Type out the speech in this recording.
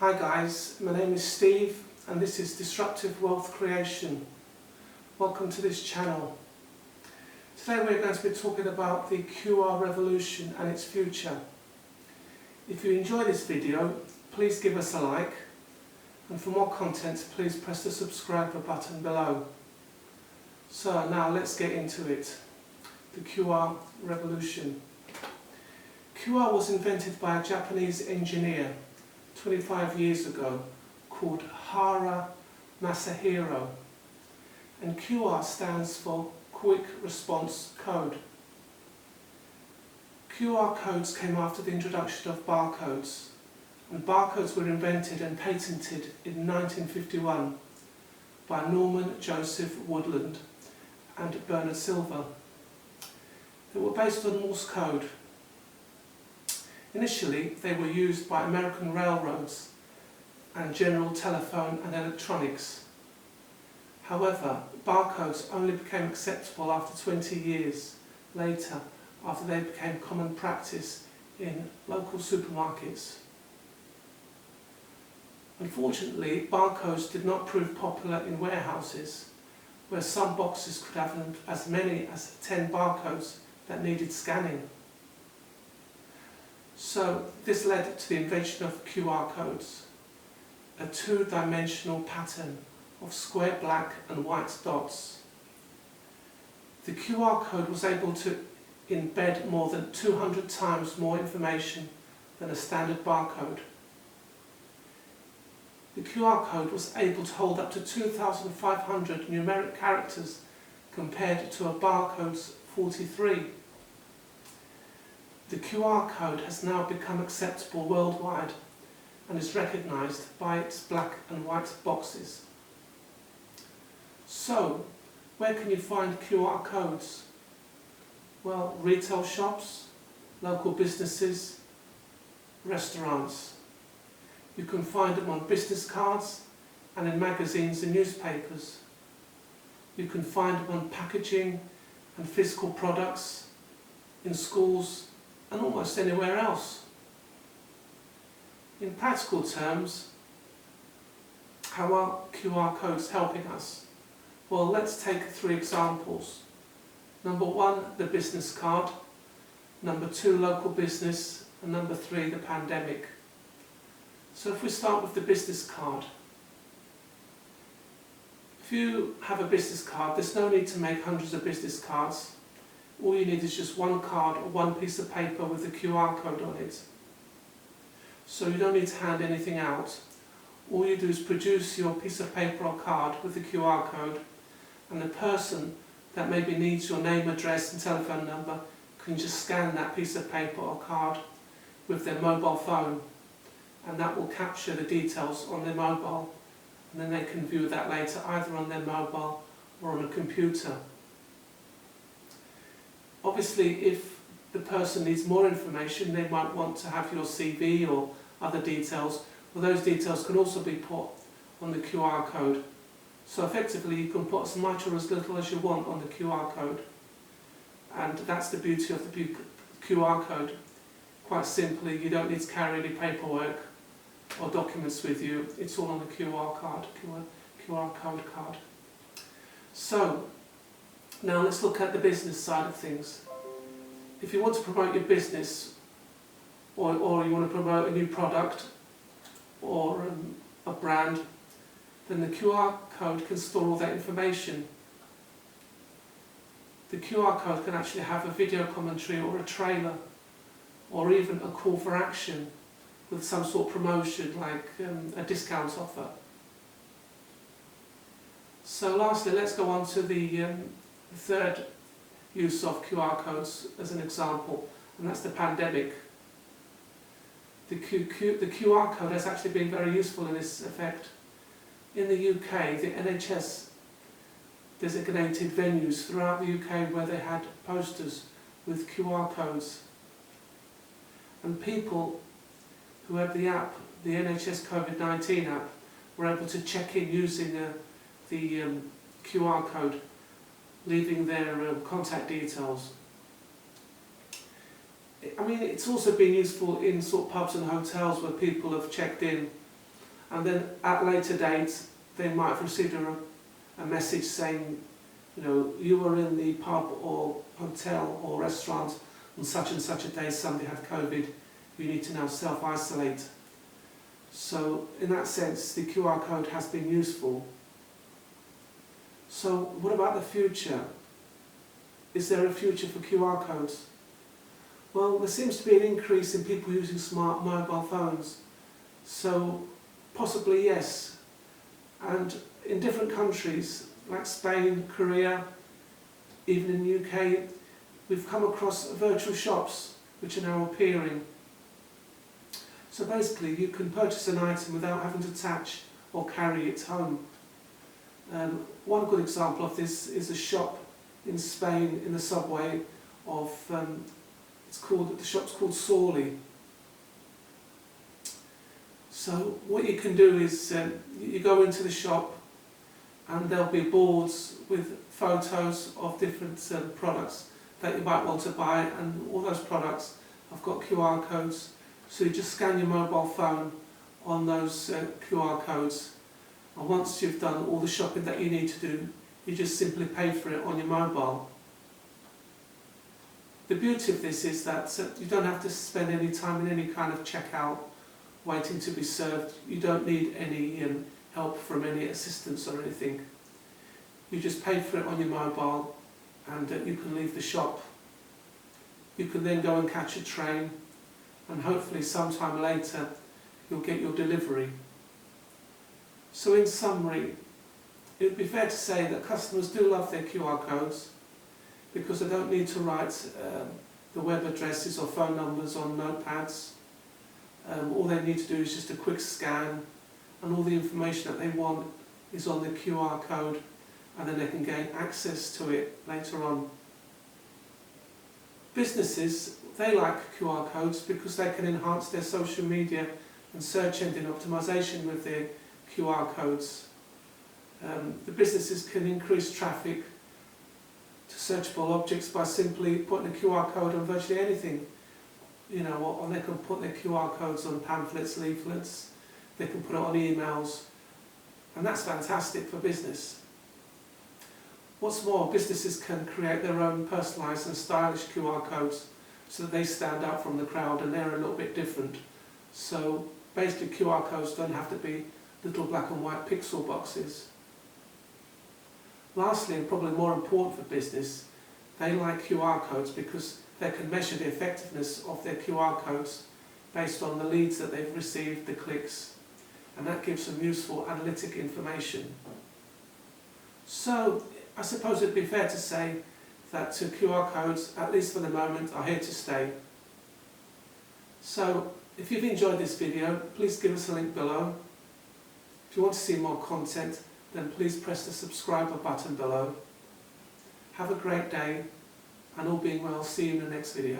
Hi guys, my name is Steve and this is Disruptive Wealth Creation. Welcome to this channel. Today we're going to be talking about the QR revolution and its future. If you enjoy this video, please give us a like, and for more content please press the subscribe button below. So now let's get into it. The QR revolution. QR was invented by a Japanese engineer 25 years ago called Hara Masahiro, and QR stands for Quick Response Code. QR codes came after the introduction of barcodes, and barcodes were invented and patented in 1951 by Norman Joseph Woodland and Bernard Silver. They were based on Morse code. Initially, they were used by American railroads and General Telephone and Electronics. However, barcodes only became acceptable after 20 years later, after they became common practice in local supermarkets. Unfortunately, barcodes did not prove popular in warehouses, where some boxes could have as many as 10 barcodes that needed scanning. So this led to the invention of QR codes, a two-dimensional pattern of square black and white dots. The QR code was able to embed more than 200 times more information than a standard barcode. The QR code was able to hold up to 2,500 numeric characters compared to a barcode's 43. The QR code has now become acceptable worldwide and is recognised by its black and white boxes. So, where can you find QR codes? Well, retail shops, local businesses, restaurants. You can find them on business cards and in magazines and newspapers. You can find them on packaging and physical products, in schools, and almost anywhere else. In practical terms, how are QR codes helping us? Well, let's take 3 examples. Number 1, the business card. Number 2, local business. And number 3, the pandemic. So if we start with the business card. If you have a business card, there's no need to make hundreds of business cards. All you need is just one card or one piece of paper with a QR code on it. So you don't need to hand anything out. All you do is produce your piece of paper or card with the QR code, and the person that maybe needs your name, address and telephone number can just scan that piece of paper or card with their mobile phone, and that will capture the details on their mobile, and then they can view that later either on their mobile or on a computer. Obviously, if the person needs more information, they might want to have your CV or other details. Well, those details can also be put on the QR code. So effectively, you can put as much or as little as you want on the QR code. And that's the beauty of the QR code. Quite simply, you don't need to carry any paperwork or documents with you. It's all on the QR code card. So, now let's look at the business side of things. If you want to promote your business, or you want to promote a new product or a brand, then the QR code can store all that information. The QR code can actually have a video commentary or a trailer, or even a call for action with some sort of promotion like a discount offer. So lastly, let's go on to the third use of QR codes as an example, and that's the pandemic. The QR code has actually been very useful in this effect. In the UK, the NHS designated venues throughout the UK where they had posters with QR codes. And people who had the app, the NHS COVID-19 app, were able to check in using the QR code, leaving their contact details. I mean, it's also been useful in sort of pubs and hotels where people have checked in and then at a later date they might have received a message saying, you know, you were in the pub or hotel or restaurant on such and such a day, somebody had COVID, you need to now self-isolate. So in that sense, the QR code has been useful. So what about the future? Is there a future for QR codes? Well, there seems to be an increase in people using smart mobile phones. So possibly yes. And in different countries, like Spain, Korea, even in the UK, we've come across virtual shops which are now appearing. So basically you can purchase an item without having to attach or carry it home. One good example of this is a shop in Spain in the subway of, the shop's called Sorley. So what you can do is you go into the shop and there'll be boards with photos of different products that you might want to buy, and all those products have got QR codes. So you just scan your mobile phone on those QR codes, and once you've done all the shopping that you need to do, you just simply pay for it on your mobile. The beauty of this is that you don't have to spend any time in any kind of checkout waiting to be served. You don't need any help from any assistants or anything. You just pay for it on your mobile and you can leave the shop. You can then go and catch a train, and hopefully sometime later you'll get your delivery. So in summary, it would be fair to say that customers do love their QR codes because they don't need to write the web addresses or phone numbers on notepads. All they need to do is just a quick scan, and all the information that they want is on the QR code, and then they can gain access to it later on. Businesses, they like QR codes because they can enhance their social media and search engine optimization with their QR codes. The businesses can increase traffic to searchable objects by simply putting a QR code on virtually anything. You know, or they can put their QR codes on pamphlets, leaflets, they can put it on emails, and that's fantastic for business. What's more, businesses can create their own personalised and stylish QR codes so that they stand out from the crowd and they're a little bit different. So basically QR codes don't have to be little black and white pixel boxes. Lastly, and probably more important for business, they like QR codes because they can measure the effectiveness of their QR codes based on the leads that they've received, the clicks, and that gives them useful analytic information. So I suppose it'd be fair to say that QR codes, at least for the moment, are here to stay. So if you've enjoyed this video, please give us a link below. If you want to see more content, then please press the subscribe button below. Have a great day, and all being well, see you in the next video.